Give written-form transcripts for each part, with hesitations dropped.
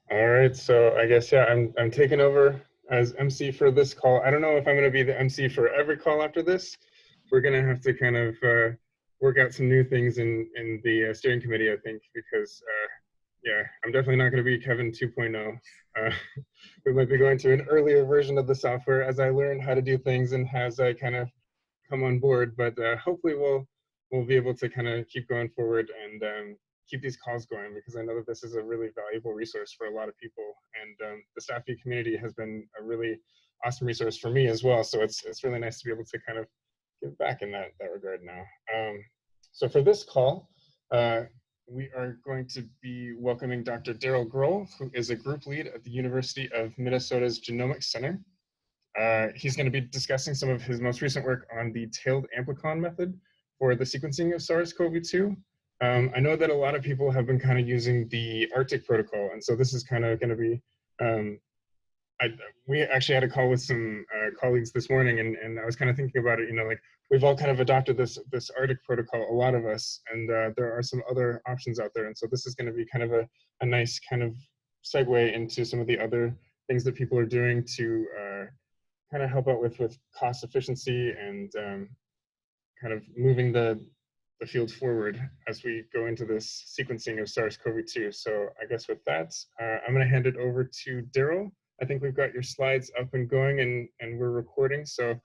All right, so I guess, yeah, I'm taking over as MC for this call. I don't know if I'm going to be the MC for every call after this. We're going to have to kind of work out some new things in the steering committee, I think, because yeah, I'm definitely not going to be Kevin 2.0. We might be going to an earlier version of the software as I learn how to do things and as I kind of come on board. But hopefully we'll be able to kind of keep going forward and keep these calls going, because I know that this is a really valuable resource for a lot of people. And the StaPH-B community has been a really awesome resource for me as well. So it's really nice to be able to kind of give back in that regard now. So for this call, we are going to be welcoming Dr. Daryl Gohl, who is a group lead at the University of Minnesota's Genomics Center. He's going to be discussing some of his most recent work on the Tailed Amplicon Method for the sequencing of SARS-CoV-2. I know that a lot of people have been kind of using the Arctic protocol, and so this is kind of going to be, we actually had a call with some colleagues this morning, and I was kind of thinking about it, like we've all kind of adopted this Arctic protocol, a lot of us, and there are some other options out there. And so this is going to be kind of a nice kind of segue into some of the other things that people are doing to kind of help out with cost efficiency and kind of moving the field forward as we go into this sequencing of SARS-CoV-2. So I guess with that, I'm going to hand it over to Daryl. I think we've got your slides up and going, and we're recording. So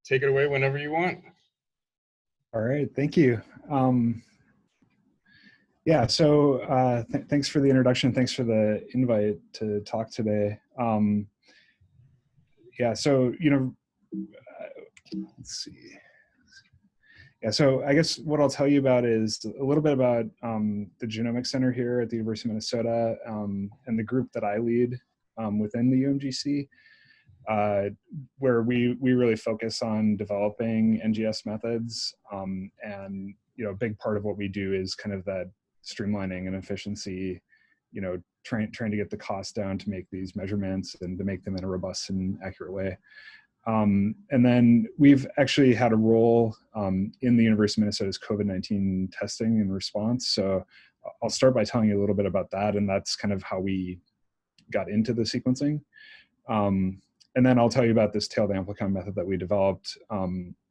take it away whenever you want. All right, thank you. Yeah, so thanks for the introduction. Thanks for the invite to talk today. Yeah, so, let's see. Yeah, so I guess what I'll tell you about is a little bit about the Genomics Center here at the University of Minnesota and the group that I lead within the UMGC, where we really focus on developing NGS methods. And, a big part of what we do is kind of that streamlining and efficiency, trying to get the cost down to make these measurements and to make them in a robust and accurate way. And then we've actually had a role in the University of Minnesota's COVID-19 testing and response. So I'll start by telling you a little bit about that, and that's kind of how we got into the sequencing. And then I'll tell you about this tailed amplicon method that we developed,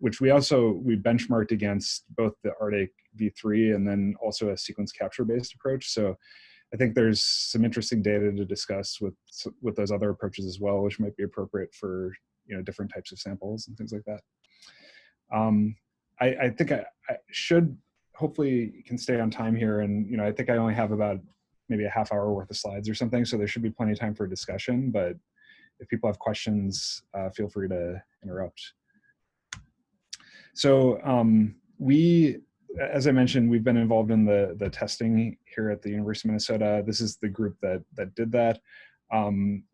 which we benchmarked against both the Arctic v3 and then also a sequence capture-based approach. So I think there's some interesting data to discuss with those other approaches as well, which might be appropriate for different types of samples and things like that. I think I should hopefully can stay on time here, and I think I only have about maybe a half hour worth of slides or something, so there should be plenty of time for a discussion. But if people have questions, feel free to interrupt. So as I mentioned, we've been involved in the testing here at the University of Minnesota. This is the group that did that.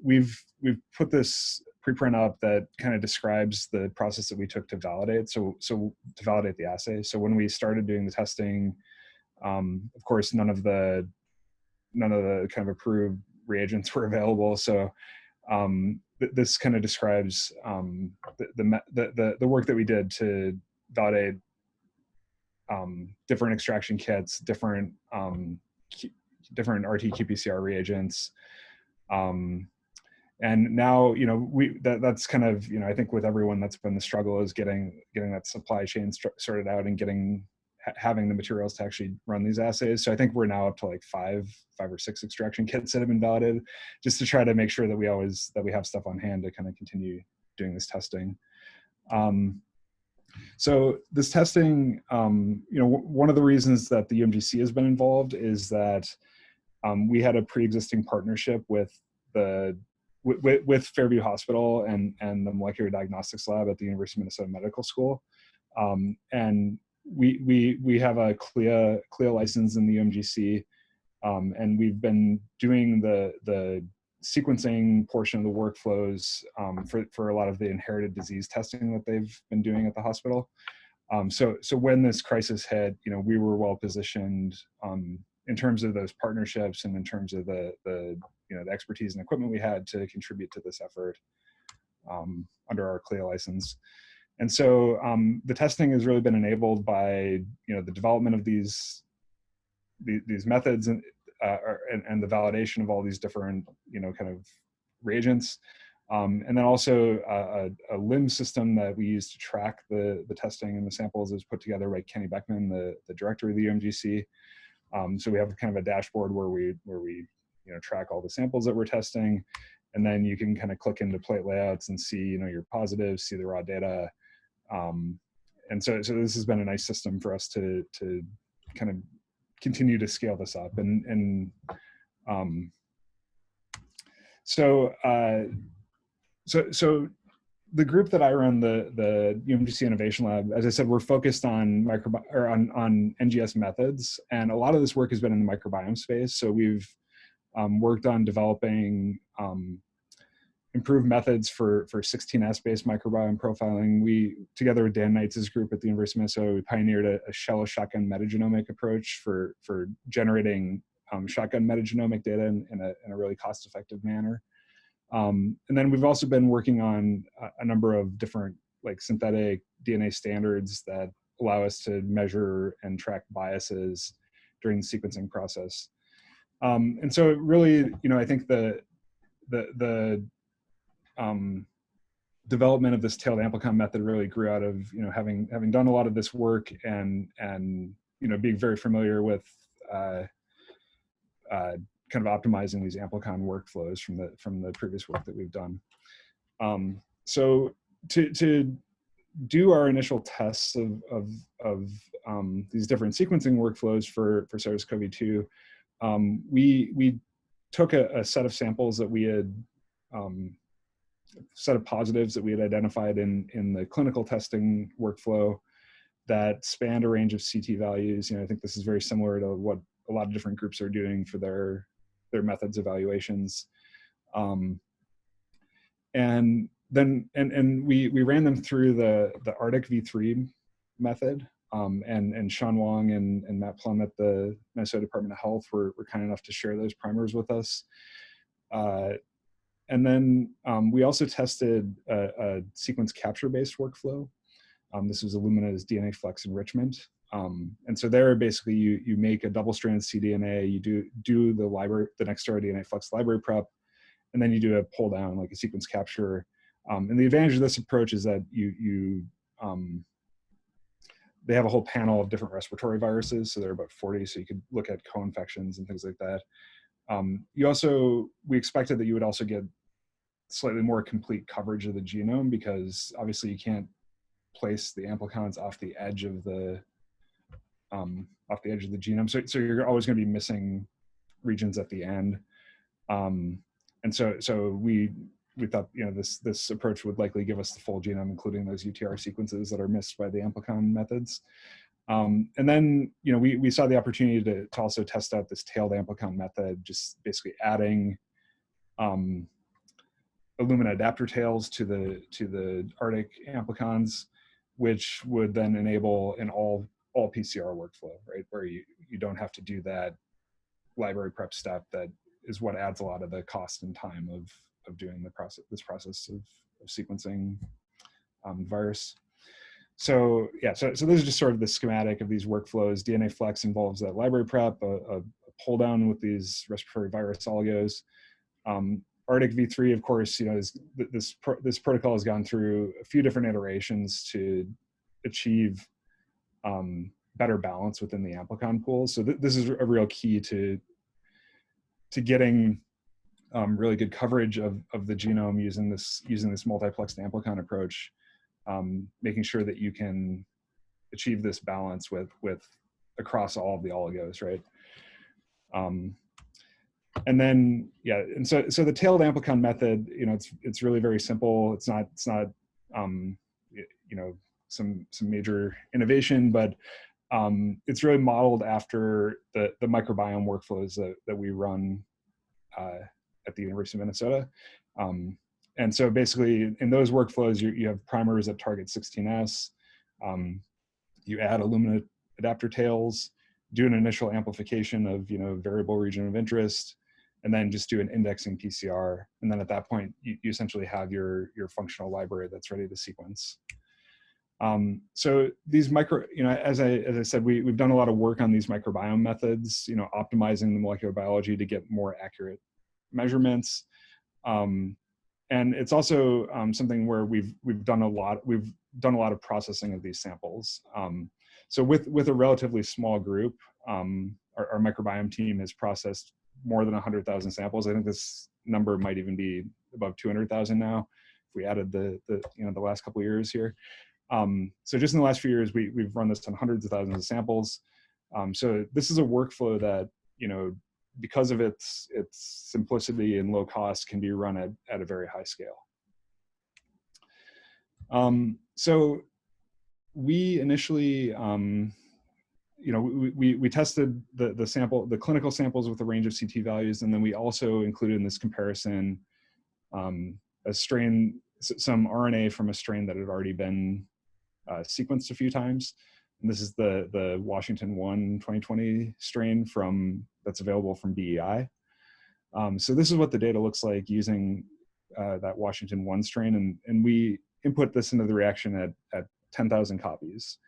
We've put this preprint up that kind of describes the process that we took to validate. So to validate the assay. So when we started doing the testing, of course, none of the kind of approved reagents were available. So this kind of describes the work that we did to validate different extraction kits, different RT-qPCR reagents. And now, that's kind of, I think with everyone, that's been the struggle, is getting that supply chain sorted out and having the materials to actually run these assays. So I think we're now up to like five or six extraction kits that have been validated, just to try to make sure that we have stuff on hand to kind of continue doing this testing. So this testing, one of the reasons that the UMGC has been involved is that we had a pre-existing partnership with Fairview Hospital and the Molecular Diagnostics Lab at the University of Minnesota Medical School. And we have a CLIA license in the UMGC, and we've been doing the sequencing portion of the workflows for a lot of the inherited disease testing that they've been doing at the hospital. So when this crisis hit, we were well positioned in terms of those partnerships and in terms of the expertise and equipment we had to contribute to this effort under our CLIA license. And so the testing has really been enabled by the development of these methods, and and the validation of all these different, kind of reagents. And then also a LIMS system that we use to track the testing and the samples is put together by Kenny Beckman, the director of the UMGC. So we have kind of a dashboard where we track all the samples that we're testing, and then you can kind of click into plate layouts and see your positives, see the raw data. And so this has been a nice system for us to kind of continue to scale this up. So the group that I run, the UMGC Innovation Lab, as I said, we're focused on on NGS methods, and a lot of this work has been in the microbiome space. So we've worked on developing improved methods for 16S based microbiome profiling. We, together with Dan Knight's group at the University of Minnesota, we pioneered a shallow shotgun metagenomic approach for generating shotgun metagenomic data in a really cost-effective manner. And then we've also been working on a number of different synthetic DNA standards that allow us to measure and track biases during the sequencing process. And so really, I think the development of this tailed amplicon method really grew out of having done a lot of this work and being very familiar with kind of optimizing these amplicon workflows from the previous work that we've done. So to do our initial tests of these different sequencing workflows for SARS-CoV-2, we took a set of samples that we had set of positives that we had identified in the clinical testing workflow that spanned a range of CT values. I think this is very similar to what a lot of different groups are doing for their methods evaluations. And then we ran them through the Arctic V3 method. And Sean Wong and Matt Plum at the Minnesota Department of Health were kind enough to share those primers with us. And then we also tested a sequence capture-based workflow. This was Illumina's DNA flex enrichment. And so there, basically, you make a double-strand cDNA, you do the next star DNA flex library prep, and then you do a pull down, like a sequence capture. And the advantage of this approach is that they have a whole panel of different respiratory viruses, so there are about 40, so you could look at co-infections and things like that. We expected that you would also get slightly more complete coverage of the genome, because obviously you can't place the amplicons off the edge of the genome. So you're always going to be missing regions at the end. And so we thought, this approach would likely give us the full genome, including those UTR sequences that are missed by the amplicon methods. And then, we saw the opportunity to also test out this tailed amplicon method, just basically adding Illumina adapter tails to the Arctic amplicons, which would then enable an all PCR workflow, right? Where you don't have to do that library prep step that is what adds a lot of the cost and time of doing this process of sequencing virus. So yeah, so this is just sort of the schematic of these workflows. DNA flex involves that library prep, a pull down with these respiratory virus oligos. Arctic V3, of course, this protocol has gone through a few different iterations to achieve better balance within the amplicon pool. So this is a real key to getting really good coverage of the genome using this multiplexed amplicon approach, making sure that you can achieve this balance with across all of the oligos, right? And then, yeah, and so the tailed amplicon method, it's really very simple. It's not some major innovation, but it's really modeled after the microbiome workflows that we run at the University of Minnesota. And so basically in those workflows, you have primers that target 16S. You add Illumina adapter tails, do an initial amplification of variable region of interest, and then just do an indexing PCR. And then at that point, you essentially have your functional library that's ready to sequence. So these as I said, we've done a lot of work on these microbiome methods, optimizing the molecular biology to get more accurate measurements. And it's also something where we've done a lot of processing of these samples. So with a relatively small group, our microbiome team has processed more than 100,000 samples. I think this number might even be above 200,000 now, if we added the last couple of years here. So just in the last few years, we've run this on hundreds of thousands of samples. So this is a workflow that, because of its simplicity and low cost, can be run at a very high scale. So we initially, we tested the clinical samples with a range of CT values, and then we also included in this comparison some RNA from a strain that had already been sequenced a few times. And this is the Washington 1 2020 strain that's available from BEI. So this is what the data looks like using that Washington 1 strain, and we input this into the reaction at 10,000 copies.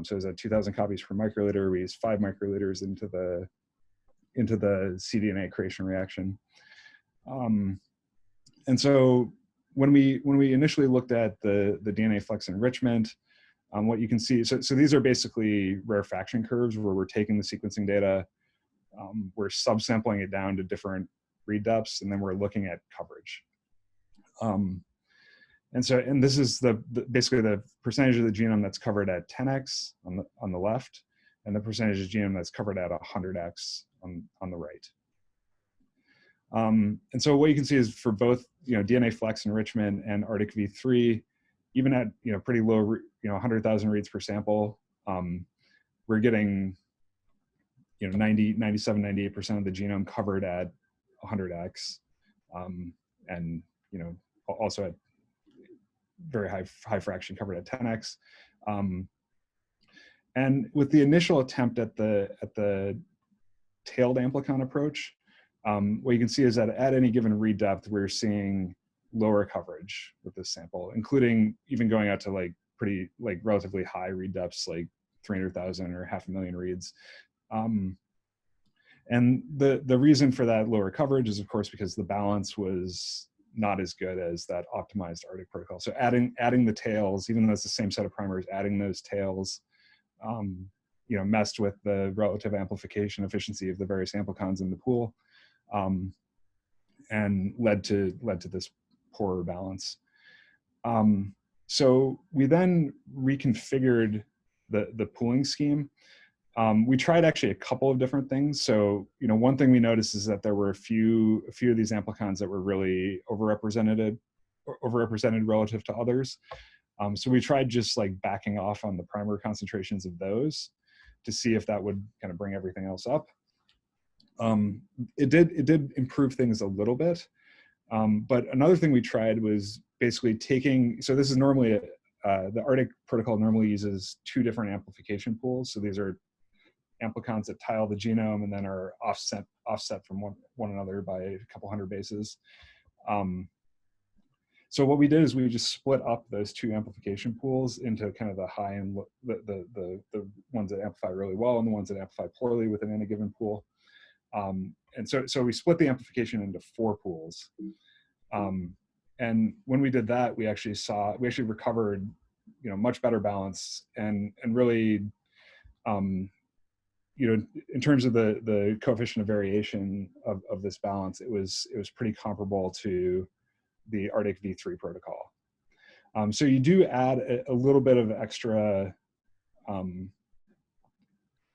So it's at 2,000 copies per microliter. We use 5 microliters into the cDNA creation reaction. And so when we initially looked at the DNA flex enrichment, what you can see, so these are basically rarefaction curves where we're taking the sequencing data, we're subsampling it down to different read depths, and then we're looking at coverage. And this is basically the percentage of the genome that's covered at 10x on the left, and the percentage of genome that's covered at 100x on the right. And so what you can see is for both DNA flex enrichment and Arctic V3, even at pretty low 100,000 reads per sample, we're getting 97, 98% of the genome covered at 100x, and also at very high fraction covered at 10x. And with the initial attempt at the tailed amplicon approach, what you can see is that at any given read depth, we're seeing lower coverage with this sample, including even going out to pretty relatively high read depths, like 300,000 or 500,000 reads. And the reason for that lower coverage is, of course, because the balance was not as good as that optimized Arctic protocol. So adding the tails, even though it's the same set of primers, adding those tails, messed with the relative amplification efficiency of the various amplicons in the pool, and led to this poorer balance. So we then reconfigured the pooling scheme. We tried actually a couple of different things. So, one thing we noticed is that there were a few of these amplicons that were really overrepresented relative to others. So we tried just backing off on the primer concentrations of those to see if that would kind of bring everything else up. It did improve things a little bit. But another thing we tried was basically so this is normally the Arctic protocol normally uses 2 different amplification pools. So these are amplicons that tile the genome and then are offset from one another by a couple hundred bases. So what we did is we just split up those 2 amplification pools into kind of the high and the ones that amplify really well and the ones that amplify poorly within any given pool. And so we split the amplification into 4 pools. And when we did that, we actually recovered, much better balance and really, in terms of the coefficient of variation of this balance, it was pretty comparable to the Arctic V3 protocol. So you do add a little bit of extra,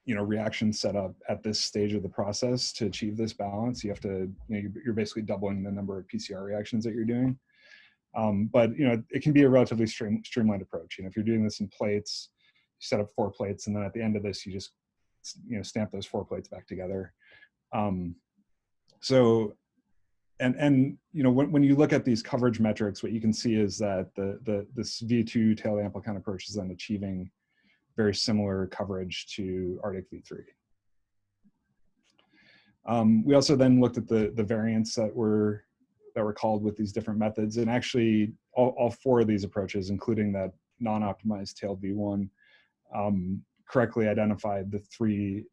reaction setup at this stage of the process to achieve this balance. You have to, you're basically doubling the number of PCR reactions that you're doing. But it can be a relatively streamlined approach. If you're doing this in plates, you set up 4 plates, and then at the end of this, you just stamp those 4 plates back together. So, when you look at these coverage metrics, what you can see is that this V2 tailed amplicon approach is then achieving very similar coverage to Arctic V3. We also then looked at the variants that were called with these different methods, and actually all 4 of these approaches, including that non-optimized tailed V1 correctly identified the three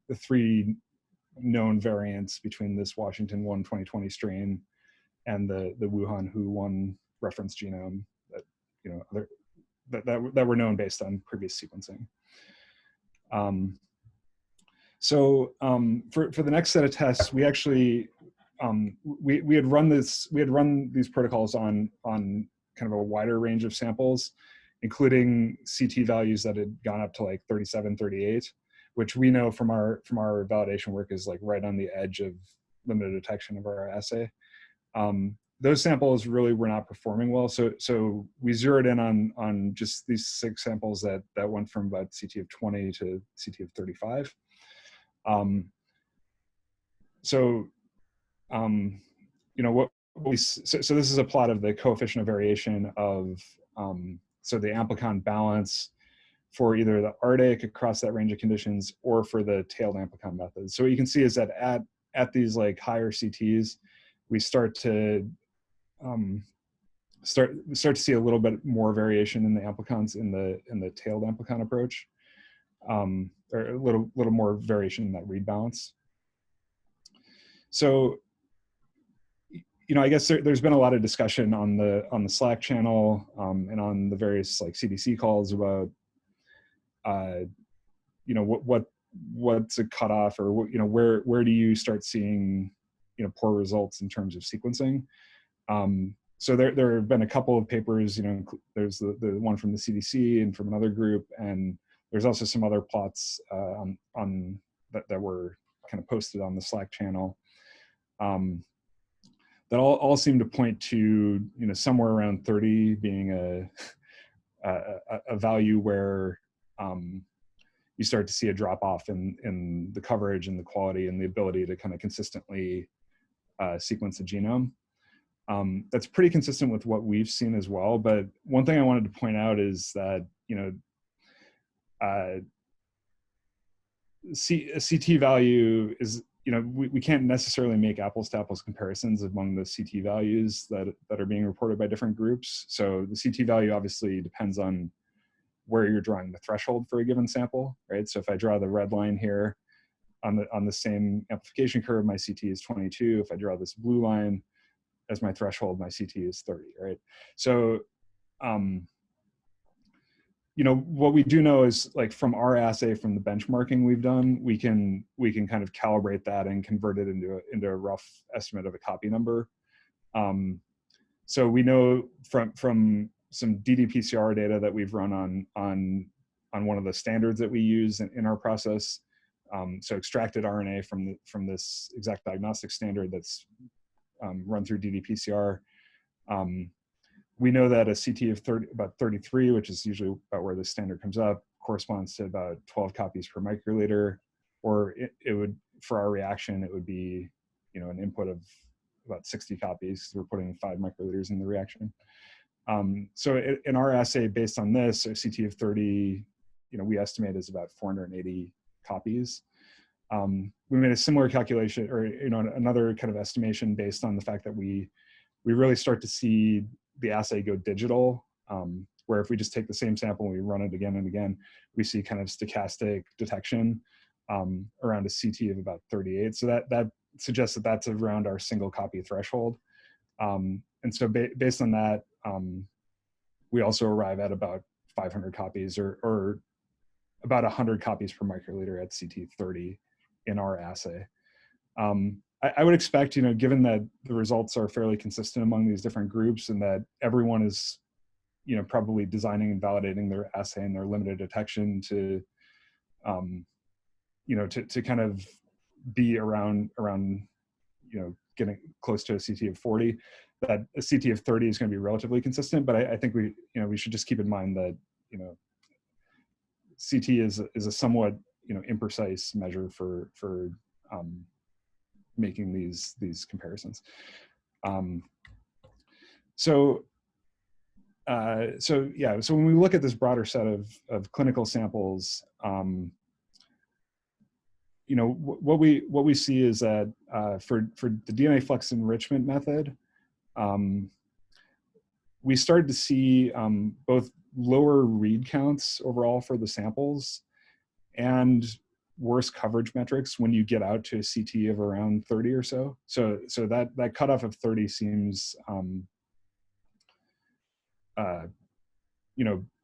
known variants between this Washington 1 2020 strain and the Wuhan WHO 1 reference genome that, you know, that were known based on previous sequencing. For the next set of tests, we actually we had run these protocols on kind of a wider range of samples, including CT values that had gone up to like 37, 38, which we know from our validation work is like right on the edge of limited detection of our assay. Those samples really were not performing well, so we zeroed in on just these 6 samples that went from about CT of 20 to CT of 35. You know so this is a plot of the coefficient of variation of so the amplicon balance for either the ARDIC across that range of conditions or for the tailed amplicon method. So what you can see is that at these like higher CTs, we start to see a little bit more variation in the amplicons in the tailed amplicon approach, or a little more variation in that read balance. So, you know, I guess there's been a lot of discussion on the Slack channel and on the various like CDC calls about, you know, what's a cutoff, or you know, where do you start seeing, you know, poor results in terms of sequencing. So there have been a couple of papers, you know, there's the one from the CDC and from another group, and there's also some other plots on that were kind of posted on the Slack channel that all seem to point to, you know, somewhere around 30 being a value where you start to see a drop off in the coverage and the quality and the ability to kind of consistently sequence the genome. That's pretty consistent with what we've seen as well. But one thing I wanted to point out is that, you know, a CT value is, you know, we can't necessarily make apples to apples comparisons among the CT values that are being reported by different groups. So the CT value obviously depends on where you're drawing the threshold for a given sample, right? So if I draw the red line here on the same amplification curve, my CT is 22. If I draw this blue line as my threshold, my CT is 30, right? So, you know, what we do know is, like, from our assay, from the benchmarking we've done, we can kind of calibrate that and convert it into a rough estimate of a copy number. So we know from some ddPCR data that we've run on one of the standards that we use in our process. So extracted RNA from this exact diagnostic standard that's run through ddPCR. We know that a CT of about 33, which is usually about where the standard comes up, corresponds to about 12 copies per microliter, or it would, for our reaction, it would be, you know, an input of about 60 copies. We're putting 5 microliters in the reaction. So in our assay, based on this, a CT of 30, you know, we estimate is about 480 copies. We made a similar calculation, or, you know, another kind of estimation based on the fact that we really start to see the assay go digital, where if we just take the same sample and we run it again and again, we see kind of stochastic detection around a CT of about 38. So that suggests that that's around our single copy threshold. And so based on that, we also arrive at about 500 copies or about 100 copies per microliter at CT 30 in our assay. I would expect, you know, given that the results are fairly consistent among these different groups and that everyone is, you know, probably designing and validating their assay and their limited detection to, you know, to kind of be around, you know, getting close to a CT of 40, that a CT of 30 is going to be relatively consistent. But I think we should just keep in mind that, you know, CT is a somewhat, you know, imprecise measure for making these comparisons. So when we look at this broader set of clinical samples, you know, what we see is that for the DNA flux enrichment method, we started to see both lower read counts overall for the samples and worse coverage metrics when you get out to a CT of around 30 or so. So that cutoff of 30 seems,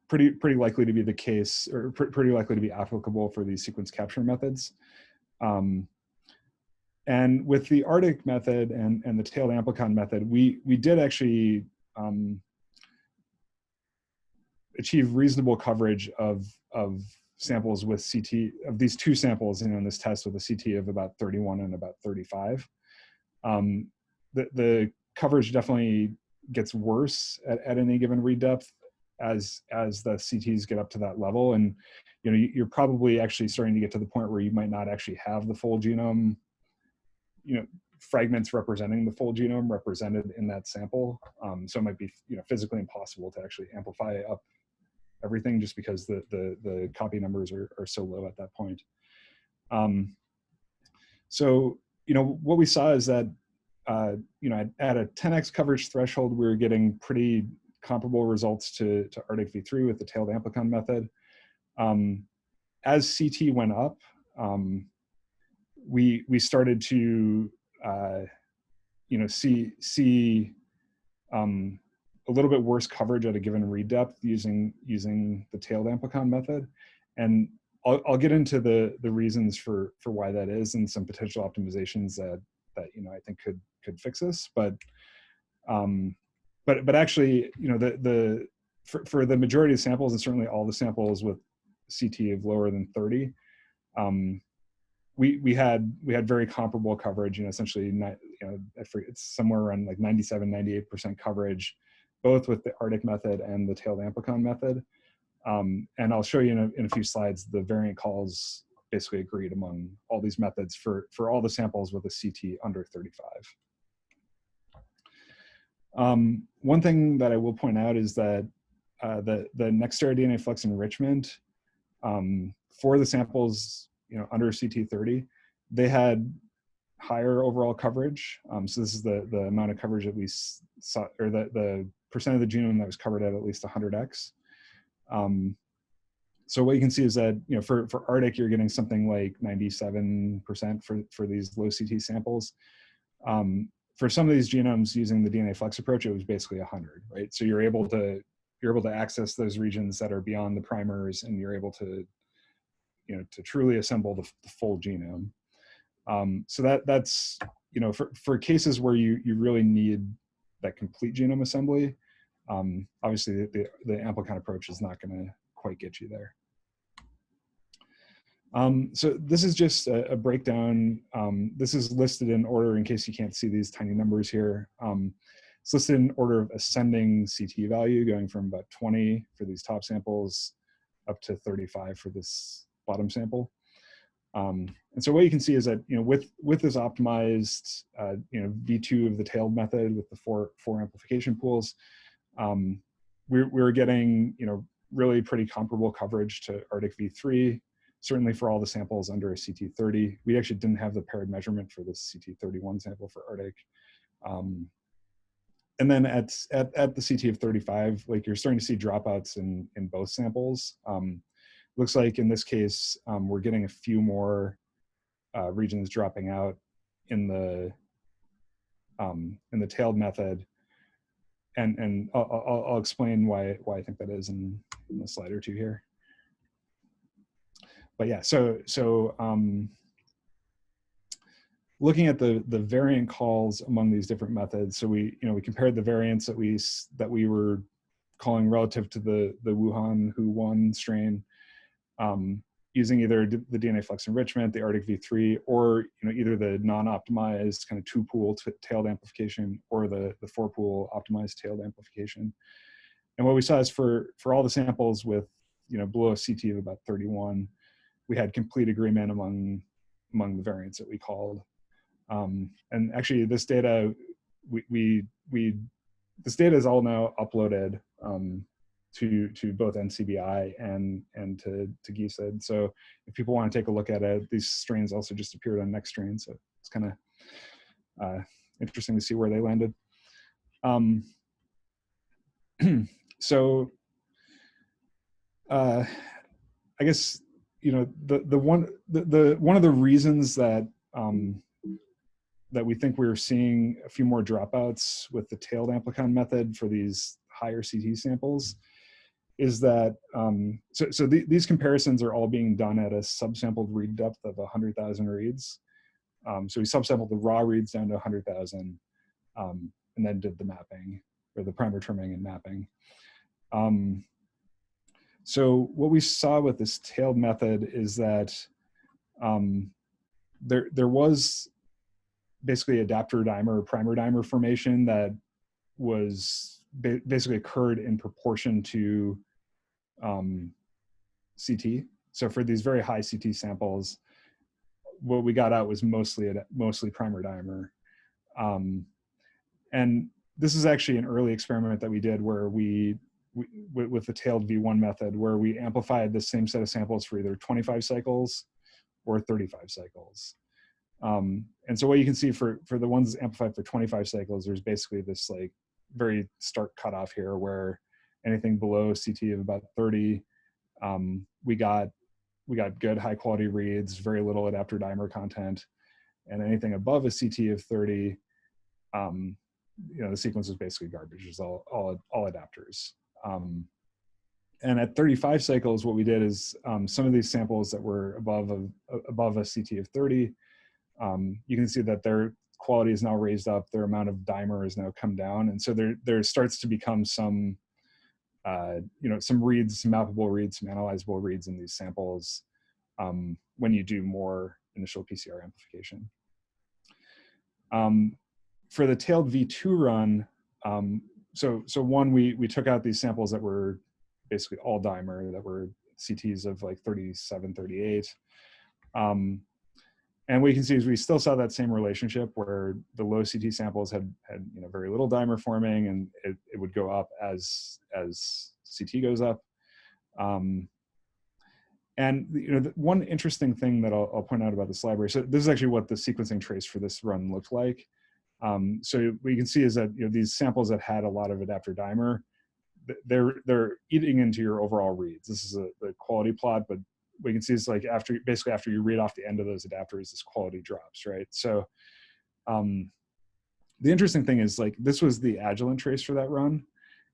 pretty likely to be the case, or pretty likely to be applicable for these sequence capture methods. And with the Arctic method and the Tailed Amplicon method, we did actually achieve reasonable coverage of samples with CT, of these two samples in this test with a CT of about 31 and about 35. The coverage definitely gets worse at any given read depth as the CTs get up to that level. And you're probably actually starting to get to the point where you might not actually have the full genome, fragments representing the full genome represented in that sample. So it might be physically impossible to actually amplify up everything just because the copy numbers are so low at that point. So what we saw is that at a 10x coverage threshold, we were getting pretty comparable results to Arctic v3 with the Tailed Amplicon method. As CT went up, we started to see a little bit worse coverage at a given read depth using the Tailed Amplicon method, and I'll get into the reasons for why that is and some potential optimizations that I think could fix this. But actually, for the majority of samples, and certainly all the samples with CT of lower than 30, we had very comparable coverage, essentially, it's somewhere around like 97-98% coverage, both with the Arctic method and the Tailed Amplicon method. And I'll show you in a few slides, the variant calls basically agreed among all these methods for all the samples with a CT under 35. One thing that I will point out is that the next-era DNA flux enrichment for the samples under CT30, they had higher overall coverage. So this is the amount of coverage that we saw, or the percent of the genome that was covered at least 100x. So what you can see is that for Arctic, you're getting something like 97% for these low CT samples. For some of these genomes using the DNA flex approach, it was basically 100, right? So you're able to access those regions that are beyond the primers, and you're able to to truly assemble the full genome. So that's for cases where you really need that complete genome assembly, obviously the Amplicon approach is not going to quite get you there. So this is just a breakdown. This is listed in order in case you can't see these tiny numbers here. It's listed in order of ascending CT value, going from about 20 for these top samples up to 35 for this bottom sample. And so what you can see is that with this optimized V2 of the tailed method with the four amplification pools, we're getting really pretty comparable coverage to Arctic v3, certainly for all the samples under a CT30. We actually didn't have the paired measurement for this CT31 sample for Arctic. And then at the CT of 35, like you're starting to see dropouts in both samples. Looks like in this case, we're getting a few more regions dropping out in the tailed method, and I'll explain why I think that is in a slide or two here. But yeah, so looking at the variant calls among these different methods, so we compared the variants that we were calling relative to the Wuhan Hu1 strain, using either the DNA flex enrichment, the Arctic v3, or either the non-optimized kind of 2-pool tailed amplification or the 4-pool optimized tailed amplification. And what we saw is for all the samples with below a CT of about 31, we had complete agreement among the variants that we called. And actually, this data this data is all now uploaded to both NCBI and to GISAID. So if people want to take a look at it, these strains also just appeared on NextStrain, so it's kind of interesting to see where they landed. So I guess, you know, one of the reasons that that we think we're seeing a few more dropouts with the tailed amplicon method for these higher CT samples is that, these comparisons are all being done at a subsampled read depth of 100,000 reads. So we subsampled the raw reads down to 100,000 and then did the mapping, or the primer trimming and mapping. So what we saw with this tailed method is that there was basically adapter dimer or primer dimer formation that was basically occurred in proportion to CT. So for these very high CT samples, what we got out was mostly primer dimer. And this is actually an early experiment that we did where we with the tailed V1 method, where we amplified the same set of samples for either 25 cycles or 35 cycles. And so what you can see for the ones amplified for 25 cycles, there's basically this like very stark cutoff here where anything below CT of about 30, we got good high quality reads, very little adapter dimer content, and anything above a CT of 30, you know, the sequence is basically garbage. It's all adapters. And at 35 cycles, what we did is some of these samples that were above a CT of 30, you can see that their quality is now raised up, their amount of dimer has now come down. And so there starts to become some, you know, some reads, some mappable reads, some analyzable reads in these samples when you do more initial PCR amplification. For the tailed V2 run, so one, we took out these samples that were basically all dimer, that were CTs of like 37, 38. And what you can see is we still saw that same relationship where the low CT samples had you know, very little dimer forming, and it would go up as CT goes up. And you know, one interesting thing that I'll point out about this library, so this is actually what the sequencing trace for this run looked like. So what you can see is that, you know, these samples that had a lot of adapter dimer, they're eating into your overall reads. This is the quality plot, but we can see is like basically after you read off the end of those adapters, this quality drops, right? So the interesting thing is, like, this was the Agilent trace for that run,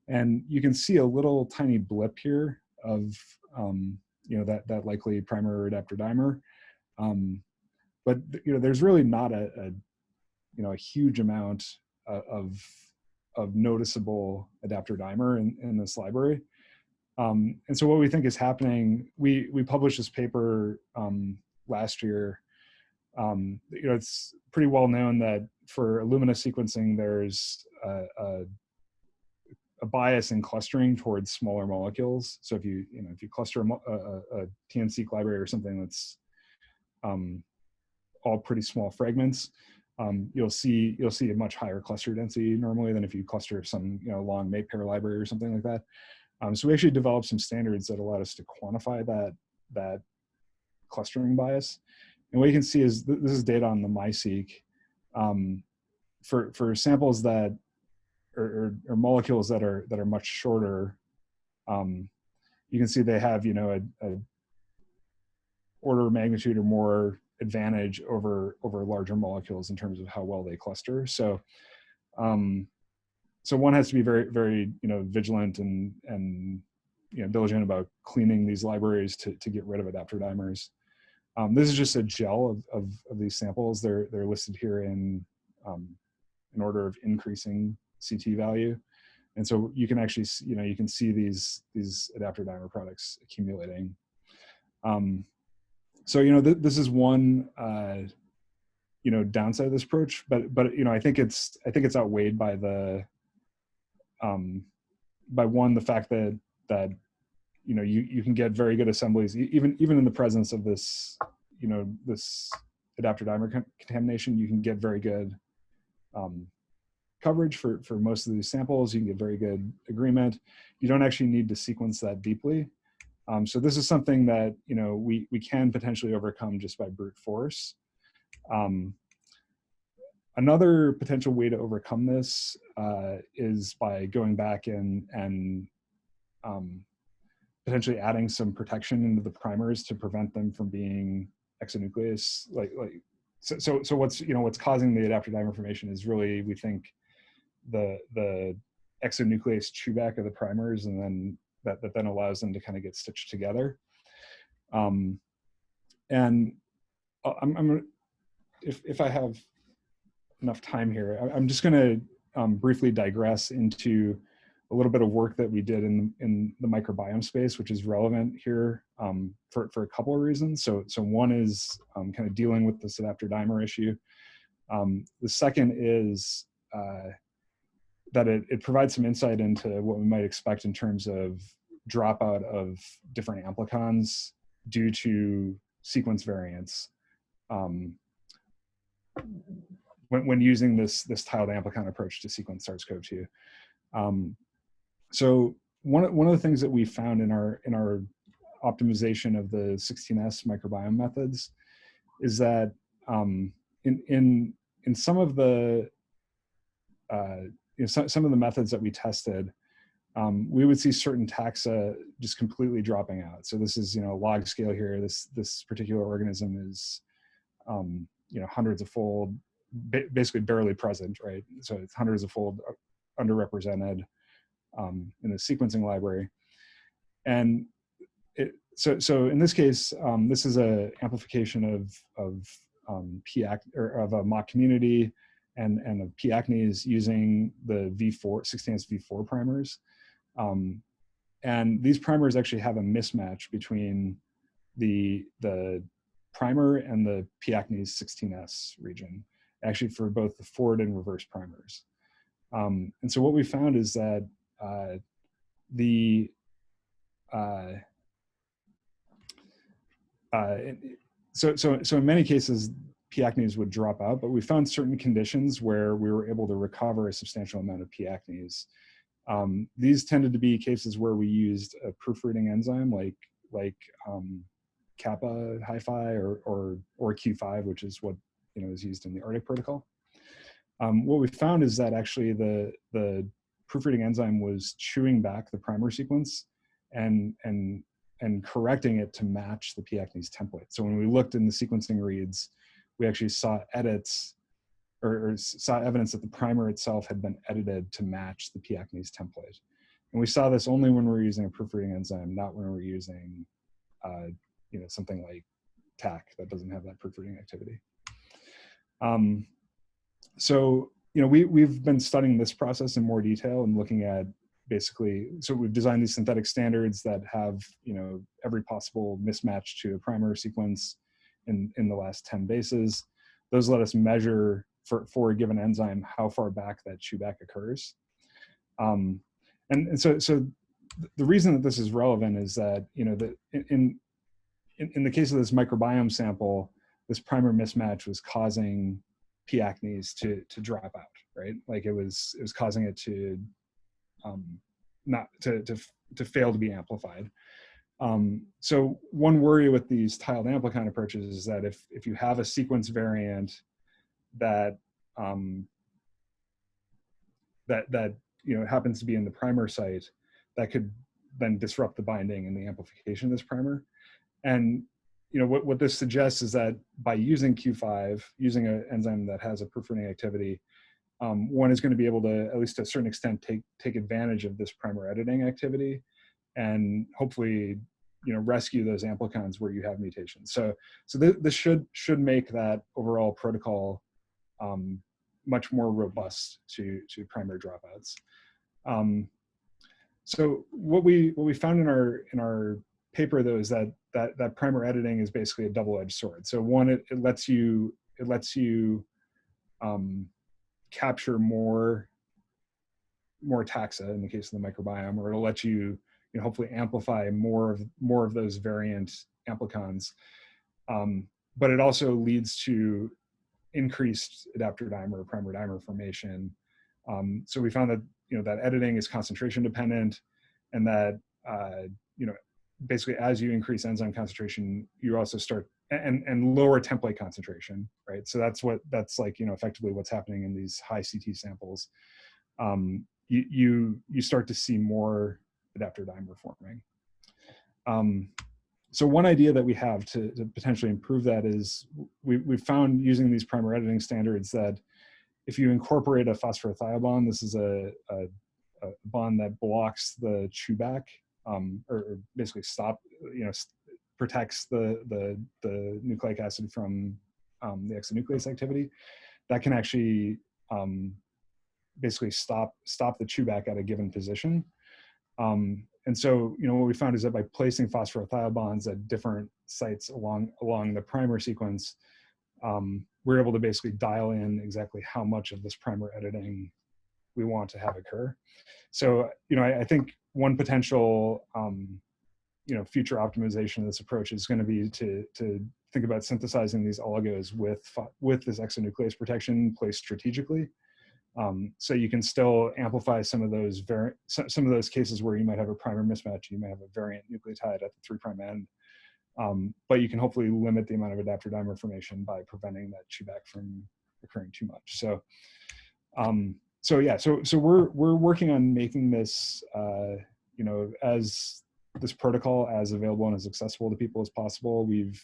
and you can see a little tiny blip here of you know, that likely primer or adapter dimer, but you know, there's really not a you know, a huge amount of noticeable adapter dimer in this library. And so what we think is happening, we published this paper last year. You know, it's pretty well known that for Illumina sequencing, there's a bias in clustering towards smaller molecules. So if you cluster a TN-seq library or something that's all pretty small fragments, you'll see a much higher cluster density normally than if you cluster some, you know, long mate pair library or something like that. So we actually developed some standards that allowed us to quantify that clustering bias. And what you can see is this is data on the MySeq. For samples that or molecules that are much shorter, you can see they have, you know, a order of magnitude or more advantage over larger molecules in terms of how well they cluster. So so one has to be very, very, you know, vigilant and you know, diligent about cleaning these libraries to get rid of adapter dimers. This is just a gel of these samples. They're listed here in order of increasing CT value, and so you can actually, you know, you can see these adapter dimer products accumulating. So you know, this is one you know, downside of this approach, but you know, I think it's outweighed by the by one, the fact that you know, you can get very good assemblies even in the presence of this, you know, this adapter dimer contamination. You can get very good coverage for most of these samples. You can get very good agreement. You don't actually need to sequence that deeply. So this is something that, you know, we can potentially overcome just by brute force. Another potential way to overcome this is by going back and potentially adding some protection into the primers to prevent them from being exonuclease. So what's causing the adapter dimer formation is really, we think, the exonuclease chewback of the primers, and then that then allows them to kind of get stitched together. And if I have enough time here, I'm just going to briefly digress into a little bit of work that we did in the microbiome space, which is relevant here for a couple of reasons. So one is kind of dealing with this adapter dimer issue. The second is that it provides some insight into what we might expect in terms of dropout of different amplicons due to sequence variants when using this Tailed Amplicon approach to sequence SARS-CoV-2. So one of the things that we found in our optimization of the 16S microbiome methods is that in some of the some of the methods that we tested, we would see certain taxa just completely dropping out. So this is, log scale here. This particular organism is, hundreds of fold, basically barely present, right? So it's hundreds of fold underrepresented in the sequencing library. And so in this case, this is a amplification of a mock community and of P. acnes using the 16S V4 primers. And these primers actually have a mismatch between the primer and the P. acnes 16S region, actually for both the forward and reverse primers. And so what we found is that so in many cases, P. acnes would drop out, but we found certain conditions where we were able to recover a substantial amount of P. acnes. These tended to be cases where we used a proofreading enzyme like kappa hi-fi or Q5, which is what is used in the Arctic protocol. What we found is that actually the proofreading enzyme was chewing back the primer sequence and correcting it to match the P. acnes template. So when we looked in the sequencing reads, we actually saw edits or saw evidence that the primer itself had been edited to match the P. acnes template. And we saw this only when we were using a proofreading enzyme, not when we were using something like TAC that doesn't have that proofreading activity. So we've been studying this process in more detail and looking at basically, so we've designed these synthetic standards that have every possible mismatch to a primer sequence in the last 10 bases. Those let us measure for a given enzyme how far back that chewback occurs. And so the reason that this is relevant is that in the case of this microbiome sample, this primer mismatch was causing P. acnes to drop out, right? Like it was causing it to not to fail to be amplified. So one worry with these Tailed Amplicon approaches is that if you have a sequence variant that happens to be in the primer site, that could then disrupt the binding and the amplification of this primer. And what this suggests is that by using Q5, using an enzyme that has a proofreading activity, one is going to be able to, at least to a certain extent, take advantage of this primer editing activity, and hopefully, rescue those amplicons where you have mutations. So this should make that overall protocol much more robust to primer dropouts. So what we found in our paper though is that primer editing is basically a double-edged sword. So one, it lets you capture more taxa in the case of the microbiome, or it'll let you, hopefully amplify more of those variant amplicons. But it also leads to increased adapter dimer or primer dimer formation. So we found that that editing is concentration dependent, and that basically as you increase enzyme concentration, you also start and lower template concentration, right? So that's like effectively what's happening in these high CT samples. You start to see more adapter dimer forming. So one idea that we have to potentially improve that is we've found using these primer editing standards that if you incorporate a phosphorothioate, this is a bond that blocks the chewback, or basically protects the nucleic acid from the exonuclease activity, that can actually basically stop the chewback at a given position. And so, what we found is that by placing phosphorothioate bonds at different sites along the primer sequence, we're able to basically dial in exactly how much of this primer editing we want to have occur. So, I think one potential, future optimization of this approach is going to be to think about synthesizing these oligos with this exonuclease protection placed strategically. So you can still amplify some of those cases where you might have a primer mismatch. You might have a variant nucleotide at the 3' end, but you can hopefully limit the amount of adapter dimer formation by preventing that chewback from occurring too much. So, so we're working on making this, as this protocol as available and as accessible to people as possible. We've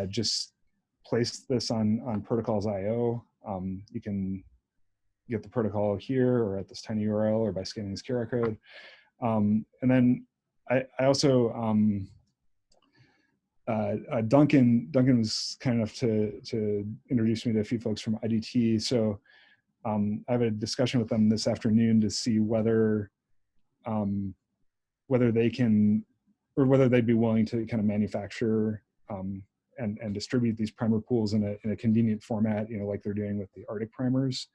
just placed this on protocols.io. You can get the protocol here or at this tiny URL or by scanning this QR code. And then I also, Duncan was kind enough to introduce me to a few folks from IDT. So I have a discussion with them this afternoon to see whether they can, or whether they'd be willing to kind of manufacture and distribute these primer pools in a convenient format, like they're doing with the Arctic primers.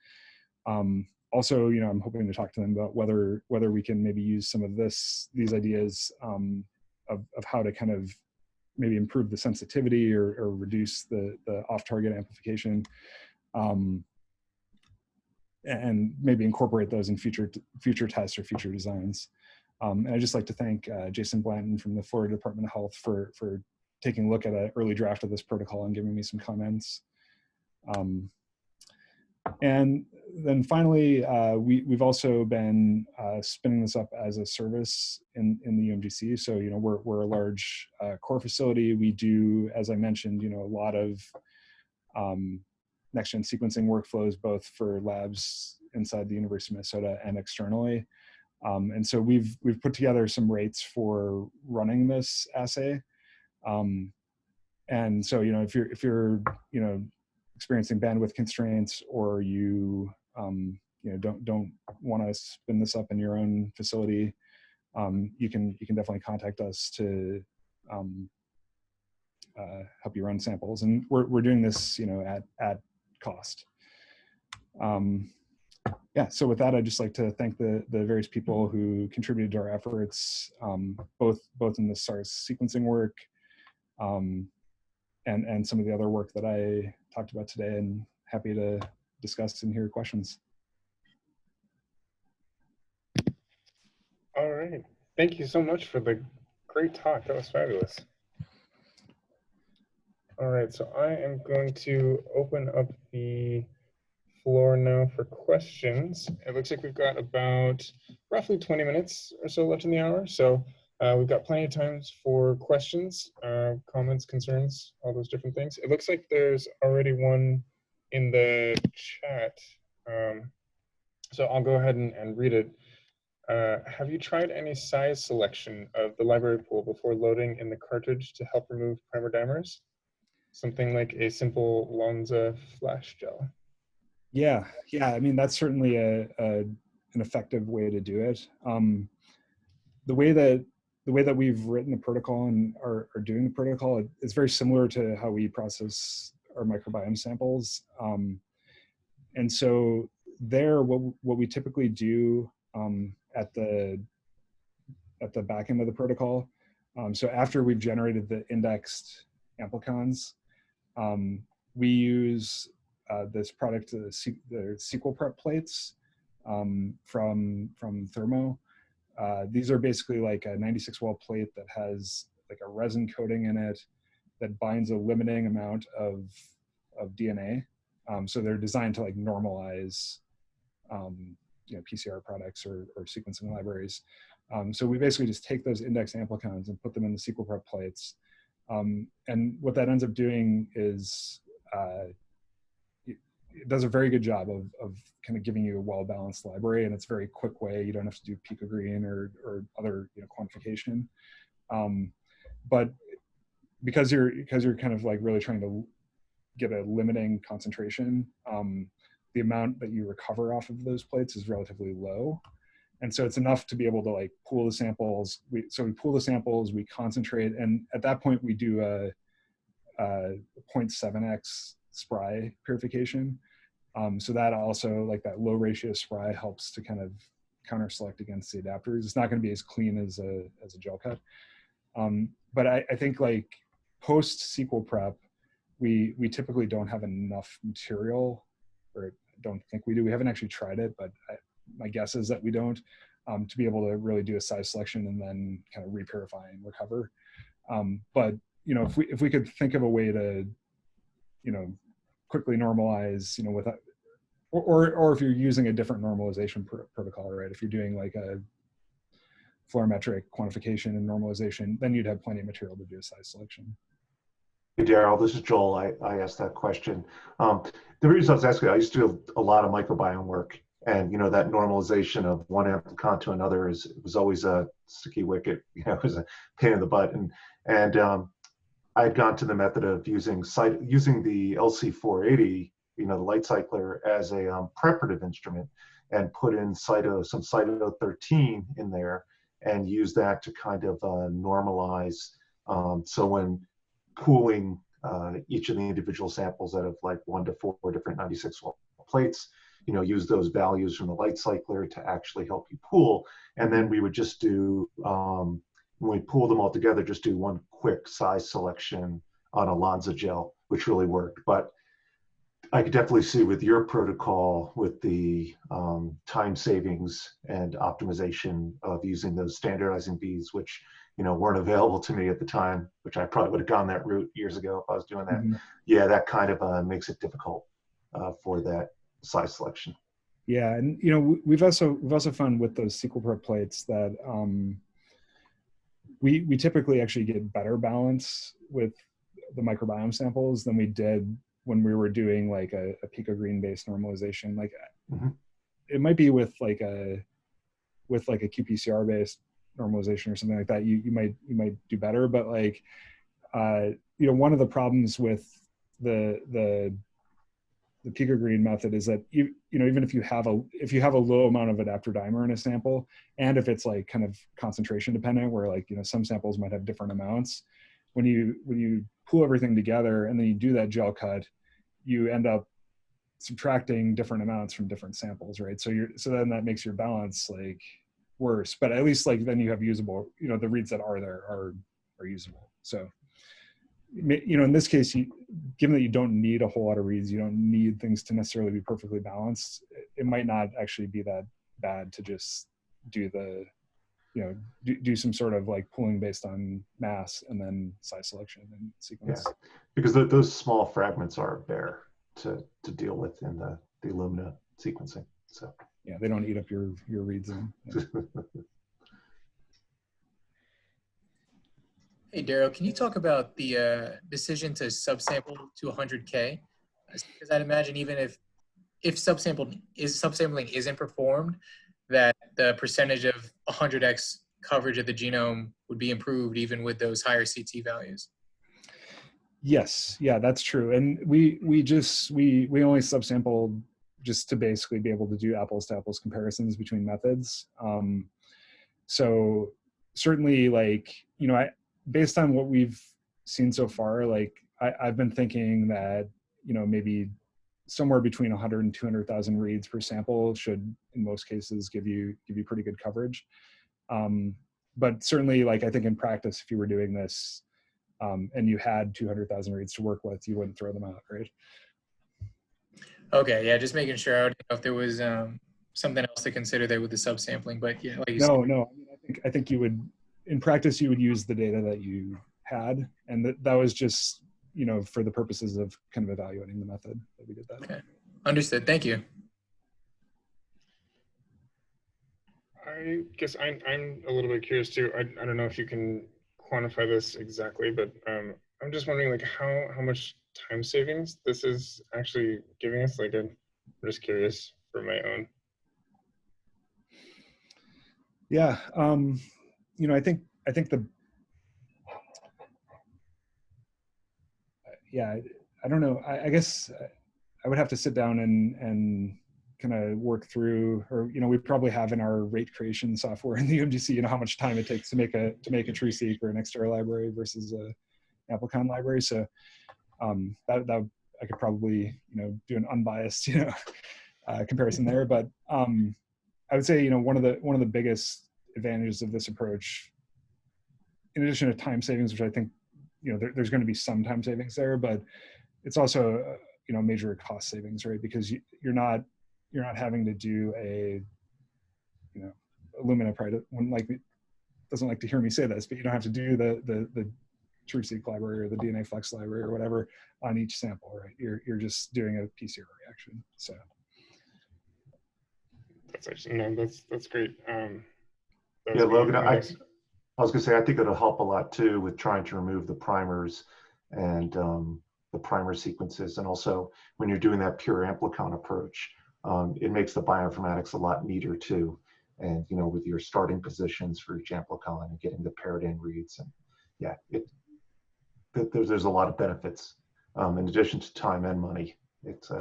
Also, I'm hoping to talk to them about whether we can maybe use some of these ideas of how to kind of maybe improve the sensitivity or reduce the off-target amplification, and maybe incorporate those in future tests or future designs. And I'd just like to thank Jason Blanton from the Florida Department of Health for taking a look at an early draft of this protocol and giving me some comments. And then finally, we've also been spinning this up as a service in the UMGC. So, we're a large core facility. We do, as I mentioned, a lot of next-gen sequencing workflows, both for labs inside the University of Minnesota and externally. And so we've put together some rates for running this assay. And so, if you're experiencing bandwidth constraints, or you don't want to spin this up in your own facility, you can definitely contact us to help you run samples, and we're doing this at cost. So with that, I'd just like to thank the various people who contributed to our efforts, both in the SARS sequencing work, and some of the other work that I talked about today, and happy to discuss and hear questions. All right. Thank you so much for the great talk. That was fabulous. All right, so I am going to open up the floor now for questions. It looks like we've got about roughly 20 minutes or so left in the hour. So we've got plenty of time for questions, comments, concerns, all those different things. It looks like there's already one in the chat. So I'll go ahead and read it. Have you tried any size selection of the library pool before loading in the cartridge to help remove primer dimers? Something like a simple Lonza flash gel. Yeah. I mean, that's certainly an effective way to do it. The way that we've written the protocol and are doing the protocol, it's very similar to how we process our microbiome samples. And so there, what we typically do at the back end of the protocol, so after we've generated the indexed amplicons, we use this product, the SQL prep plates from Thermo. These are basically like a 96 well plate that has like a resin coating in it that binds a limiting amount of DNA. So they're designed to like normalize PCR products or sequencing libraries. So we basically just take those index amplicons and put them in the SQL prep plates. And what that ends up doing is it does a very good job of kind of giving you a well-balanced library, and it's a very quick way. You don't have to do picogreen or other quantification. But because you're kind of like really trying to get a limiting concentration, the amount that you recover off of those plates is relatively low. And so it's enough to be able to like pool the samples. So we pool the samples, we concentrate, and at that point we do a 0.7x SPRI purification. So that also, like that low ratio SPRI helps to kind of counter select against the adapters. It's not going to be as clean as a gel cut. But I think like post SQL prep, we typically don't have enough material, or don't think we do. We haven't actually tried it, but my guess is that we don't, to be able to really do a size selection and then kind of repurify and recover. But if we could think of a way to, quickly normalize, without, or if you're using a different normalization protocol, right? If you're doing like a fluorometric quantification and normalization, then you'd have plenty of material to do a size selection. Hey, Daryl, this is Joel. I asked that question. The reason I was asking, I used to do a lot of microbiome work, and that normalization of one amplicon to another was always a sticky wicket. It was a pain in the butt, and I had gone to the method of using the LC480, the light cycler, as a preparative instrument, and put in some cyto13 in there, and use that to kind of normalize. So when pooling each of the individual samples out of like 1 to 4 different 96-well plates, use those values from the light cycler to actually help you pool. And then we would just do, when we pool them all together, just do one quick size selection on a Lonza gel, which really worked. But I could definitely see with your protocol, with the time savings and optimization of using those standardizing beads, which weren't available to me at the time, which I probably would have gone that route years ago if I was doing that. Mm-hmm. Yeah, that kind of makes it difficult for that size selection. Yeah, and we've also found with those SQL prep plates that we typically actually get better balance with the microbiome samples than we did when we were doing like a picogreen based normalization. Like mm-hmm. It might be with like a qPCR based normalization or something like that, you might do better. But like one of the problems with the picogreen method is that even if you have a low amount of adapter dimer in a sample, and if it's like kind of concentration dependent, where like some samples might have different amounts, when you pool everything together and then you do that gel cut, you end up subtracting different amounts from different samples, right? So then that makes your balance like worse, but at least like then you have usable, the reads that are there are usable. So in this case, given that you don't need a whole lot of reads, you don't need things to necessarily be perfectly balanced, it might not actually be that bad to just do the do some sort of like pooling based on mass and then size selection and sequence. Yeah, because those small fragments are bare to deal with in the Illumina sequencing. So yeah, they don't eat up your reads in. Yeah. Hey, Daryl, can you talk about the decision to subsample to 100K? Because I'd imagine even if subsampling isn't performed, that the percentage of 100x coverage of the genome would be improved even with those higher CT values. Yes, yeah, that's true. And we only subsampled just to basically be able to do apples to apples comparisons between methods. So certainly, like, based on what we've seen so far, like I've been thinking that, maybe somewhere between 100 and 200,000 reads per sample should, in most cases, give you pretty good coverage. But certainly, like, I think in practice, if you were doing this and you had 200,000 reads to work with, you wouldn't throw them out, right? Okay, yeah, just making sure. I don't know if there was something else to consider there with the subsampling, but yeah, like you said. No. I think you would, in practice, you would use the data that you had, and that was just, for the purposes of kind of evaluating the method that we did that. Okay, understood. Thank you. I guess I'm a little bit curious too. I don't know if you can quantify this exactly, but I'm just wondering like how much time savings this is actually giving us. Like I'm just curious for my own. Yeah, you know, I think the yeah, I don't know. I guess I would have to sit down and kind of work through, or you know, we probably have in our rate creation software in the UMGC, you know, how much time it takes to make a TrueSeq or an Xterra library versus a Amplicon library. So that I could probably, you know, do an unbiased, you know, comparison there. But I would say, you know, one of the biggest advantages of this approach, in addition to time savings, which I think, you know, there's going to be some time savings there, but it's also, you know, major cost savings, right? Because you're not having to do a, you know, Illumina probably doesn't like to hear me say this, but you don't have to do the TrueSeq library or the DNA Flex library or whatever on each sample, right? You're just doing a PCR reaction. So That's actually that's great. Yeah, Logan, I was going to say, I think it'll help a lot too with trying to remove the primers and the primer sequences. And also when you're doing that pure amplicon approach, it makes the bioinformatics a lot neater too. And, you know, with your starting positions for each amplicon and getting the paired in reads. And yeah, there's a lot of benefits in addition to time and money. It's,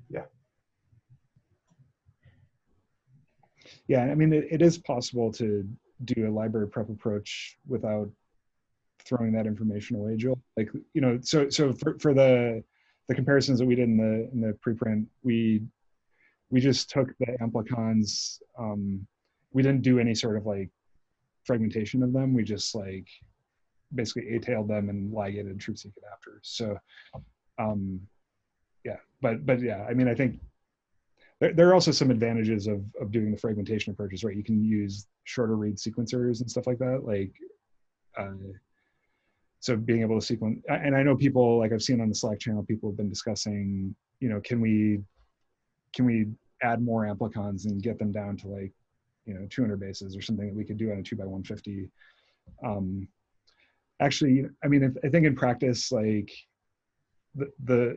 yeah. Yeah, I mean, it is possible to do a library prep approach without throwing that information away, Joel. Like, you know, so for the comparisons that we did in the preprint, we just took the amplicons. We didn't do any sort of like fragmentation of them. We just like basically A-tailed them and ligated TrueSeq it after. So, yeah, but yeah, I mean, I think there are also some advantages of doing the fragmentation approaches, right? You can use shorter read sequencers and stuff like that. Like, so being able to sequence, and I know people, like I've seen on the Slack channel, people have been discussing, you know, can we add more amplicons and get them down to like, you know, 200 bases or something that we could do on a 2x150. Actually, I mean, I think in practice, like the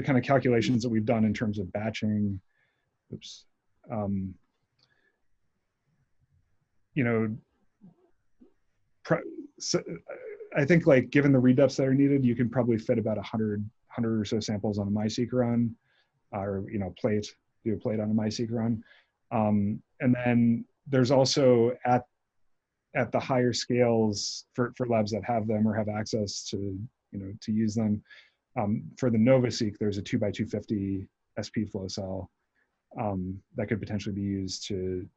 kind of calculations that we've done in terms of batching, you know, so I think like given the read depths that are needed, you can probably fit about 100 or so samples on a MySeq run, or you know, do a plate on a MySeq run, and then there's also at the higher scales for labs that have them or have access to, you know, to use them. For the NovaSeq, there's a 2x250 SP flow cell that could potentially be used to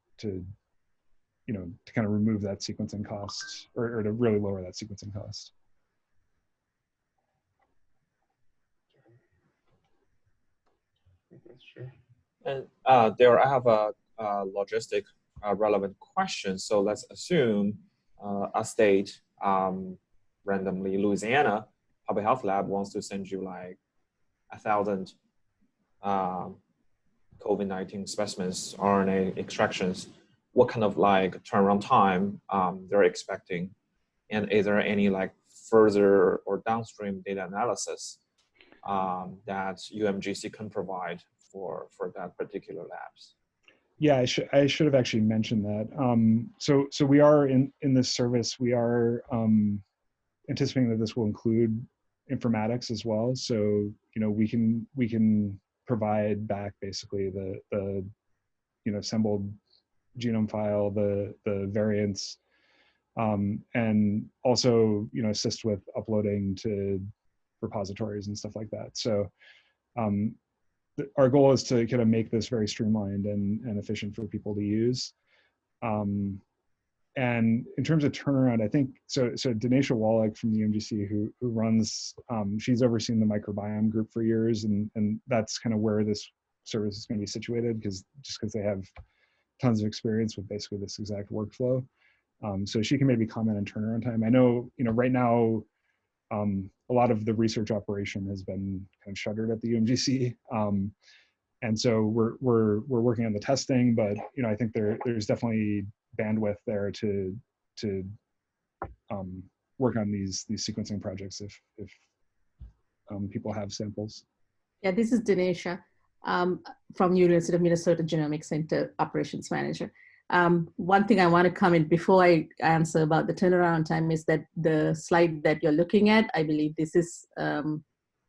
you know, to kind of remove that sequencing cost or to really lower that sequencing cost. That's true. And there, I have a logistic relevant question. So let's assume a state, randomly Louisiana Public Health Lab wants to send you like 1,000 COVID-19 specimens, RNA extractions. What kind of like turnaround time they're expecting? And is there any like further or downstream data analysis that UMGC can provide for that particular labs? Yeah, I should have actually mentioned that. So we are in this service, we are anticipating that this will include informatics as well. So, you know, we can provide back basically the you know, assembled genome file, the variants, and also, you know, assist with uploading to repositories and stuff like that. So our goal is to kind of make this very streamlined and efficient for people to use. And in terms of turnaround, I think, so Danesha Wallach from the UMGC who runs, she's overseen the microbiome group for years, and that's kind of where this service is going to be situated, because they have tons of experience with basically this exact workflow. So she can maybe comment on turnaround time. I know, you know, right now, a lot of the research operation has been kind of shuttered at the UMGC. And so we're working on the testing, but I think there's definitely bandwidth there to work on these sequencing projects if people have samples. Yeah, this is Dinesha from University of Minnesota Genomics Center Operations Manager. One thing I want to comment before I answer about the turnaround time is that the slide that you're looking at, I believe this is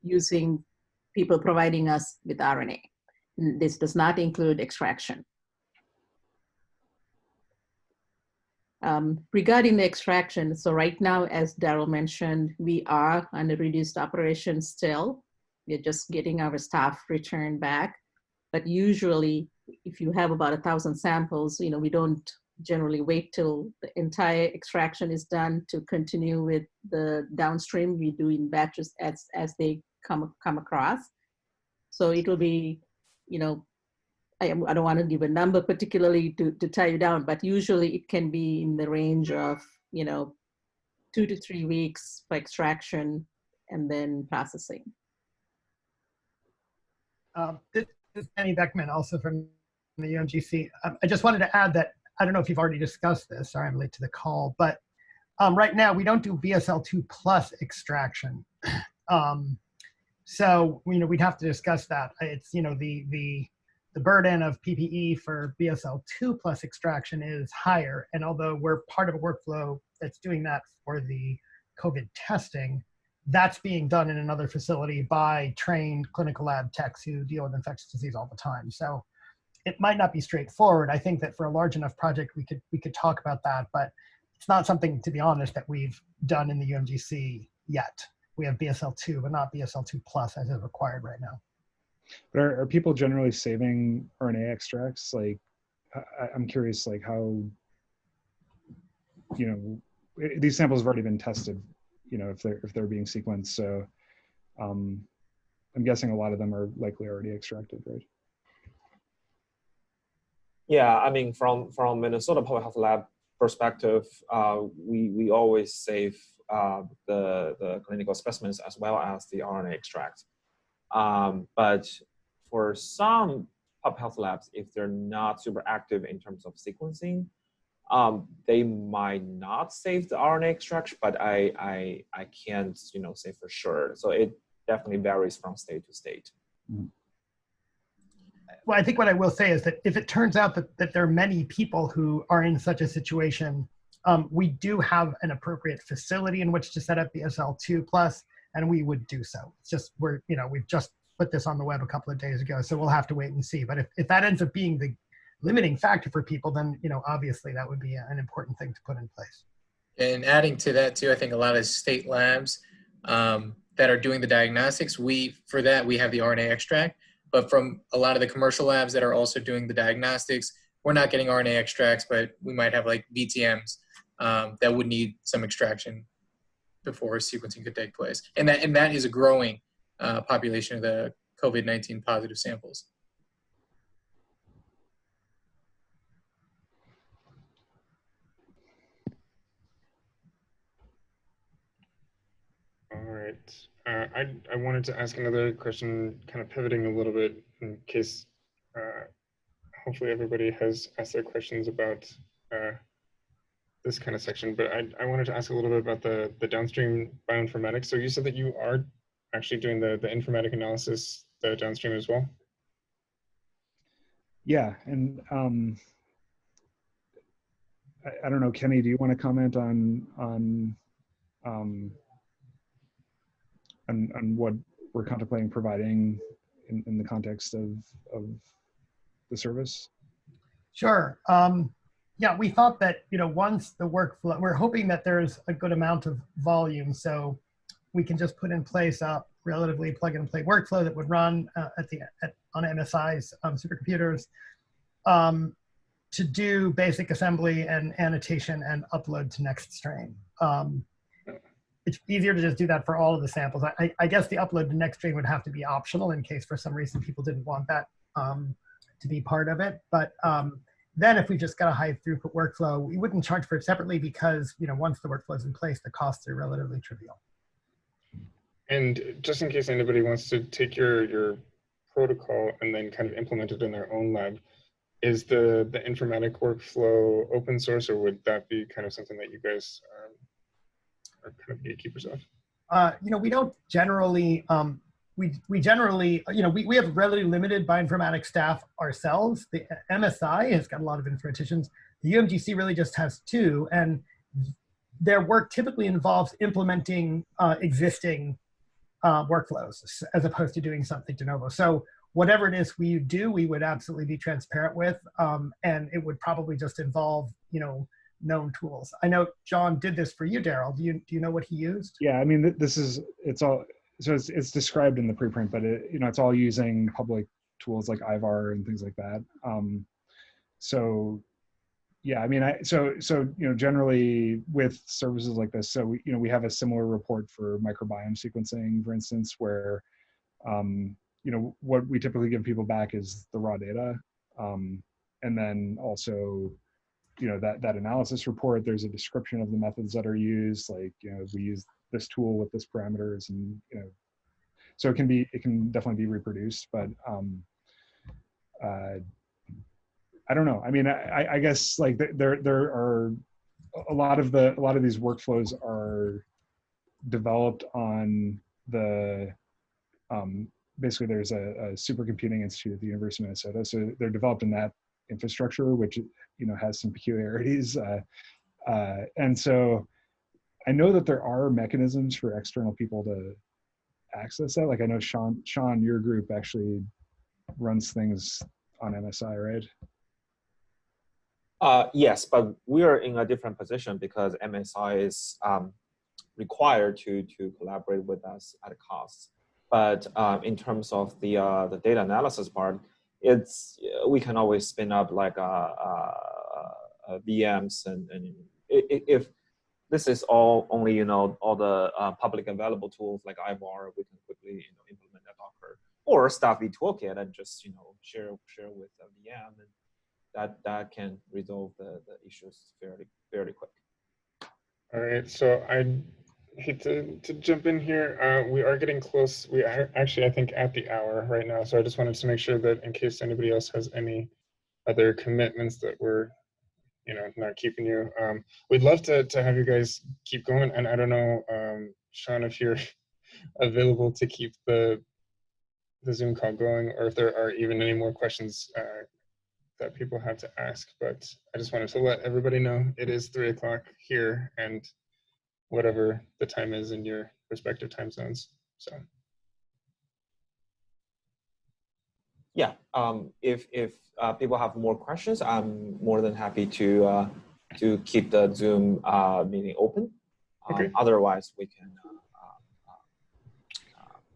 using people providing us with RNA. This does not include extraction. Regarding the extraction, so right now, as Daryl mentioned, we are under reduced operations still. We're just getting our staff returned back. But usually, if you have about 1,000 samples, we don't generally wait till the entire extraction is done to continue with the downstream. We do in batches as they come across. So it will be, I don't want to give a number particularly to tie you down, but usually it can be in the range of, 2 to 3 weeks for extraction and then processing. This is Penny Beckman, also from the UMGC. I just wanted to add that, I don't know if you've already discussed this, sorry I'm late to the call, but right now we don't do BSL-2 plus extraction. So, we'd have to discuss that. It's, the burden of PPE for BSL-2 plus extraction is higher. And although we're part of a workflow that's doing that for the COVID testing, that's being done in another facility by trained clinical lab techs who deal with infectious disease all the time. So it might not be straightforward. I think that for a large enough project, we could talk about that, but it's not something, to be honest, that we've done in the UMGC yet. We have BSL-2, but not BSL-2 plus as is required right now. But are people generally saving RNA extracts? Like, I'm curious, like how, these samples have already been tested, if they're being sequenced. So I'm guessing a lot of them are likely already extracted, right? Yeah, I mean, from Minnesota Public Health Lab perspective, we always save the clinical specimens as well as the RNA extract. But for some public health labs, if they're not super active in terms of sequencing, they might not save the RNA extract, but I can't say for sure. So it definitely varies from state to state. Well, I think what I will say is that if it turns out that there are many people who are in such a situation, we do have an appropriate facility in which to set up BSL-2 plus, and we would do so. It's just we've just put this on the web a couple of days ago, so we'll have to wait and see. But if that ends up being the limiting factor for people, then obviously that would be an important thing to put in place. And adding to that too, I think a lot of state labs that are doing the diagnostics, for that we have the RNA extract. But from a lot of the commercial labs that are also doing the diagnostics, we're not getting RNA extracts, but we might have like VTMs that would need some extraction before sequencing could take place. And that is a growing population of the COVID-19 positive samples. All right. I wanted to ask another question, kind of pivoting a little bit in case hopefully everybody has asked their questions about this kind of section, but I wanted to ask a little bit about the downstream bioinformatics. So you said that you are actually doing the informatic analysis downstream as well? Yeah, and I don't know, Kenny, do you want to comment on what we're contemplating providing in the context of the service? Sure. Yeah, we thought that, once the workflow, we're hoping that there's a good amount of volume, so we can just put in place a relatively plug and play workflow that would run on MSI's supercomputers to do basic assembly and annotation and upload to NextStrain. It's easier to just do that for all of the samples. I guess the upload to NextStrain would have to be optional in case for some reason people didn't want that to be part of it. But then if we just got a high throughput workflow, we wouldn't charge for it separately because once the workflow is in place, the costs are relatively trivial. And just in case anybody wants to take your protocol and then kind of implement it in their own lab. Is the informatic workflow open source, or would that be kind of something that you guys are kind of gatekeepers of? We don't generally, we generally, we have relatively limited bioinformatics staff ourselves. The MSI has got a lot of informaticians. The UMGC really just has 2, and their work typically involves implementing existing workflows as opposed to doing something de novo. So whatever it is we do, we would absolutely be transparent with, and it would probably just involve, known tools. I know John did this for you, Daryl. Do you know what he used? Yeah, I mean, it's described in the preprint, but it's all using public tools like IVAR and things like that. So yeah, I mean, generally with services like this, so we have a similar report for microbiome sequencing, for instance, where what we typically give people back is the raw data, and then also that analysis report. There's a description of the methods that are used, like we use this tool with this parameters, and so it can definitely be reproduced, but I don't know. I mean, I guess like there are a lot of these workflows are developed on the basically there's a supercomputing institute at the University of Minnesota, so they're developed in that infrastructure, which has some peculiarities, and so I know that there are mechanisms for external people to access that. Like I know Sean, your group actually runs things on MSI, right? Yes, but we are in a different position because MSI is required to collaborate with us at a cost. But in terms of the data analysis part, we can always spin up like VMs, and if this is all only all the public available tools like IVAR, we can quickly implement a Docker or StaPH-B toolkit and just share with a VM, and that can resolve the issues fairly quick. All right, so I hate to jump in here. We are getting close. We are actually, I think, at the hour right now. So I just wanted to make sure that in case anybody else has any other commitments that we're, not keeping you. We'd love to have you guys keep going. And I don't know, Sean, if you're available to keep the Zoom call going, or if there are even any more questions that people have to ask. But I just wanted to let everybody know it is 3 o'clock here, and whatever the time is in your respective time zones. So yeah, if people have more questions, I'm more than happy to keep the Zoom meeting open. Okay. Otherwise, we can.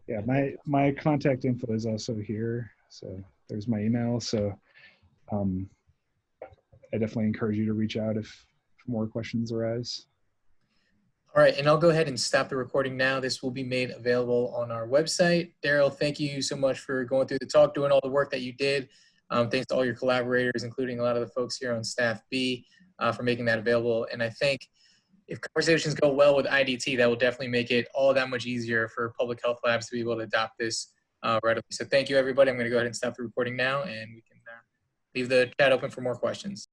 Yeah, my contact info is also here. So there's my email. So I definitely encourage you to reach out if more questions arise. All right, and I'll go ahead and stop the recording now. This will be made available on our website. Daryl, thank you so much for going through the talk, doing all the work that you did. Thanks to all your collaborators, including a lot of the folks here on StaPH-B, for making that available. And I think if conversations go well with IDT, that will definitely make it all that much easier for public health labs to be able to adopt this readily. So thank you, everybody. I'm going to go ahead and stop the recording now, and we can leave the chat open for more questions.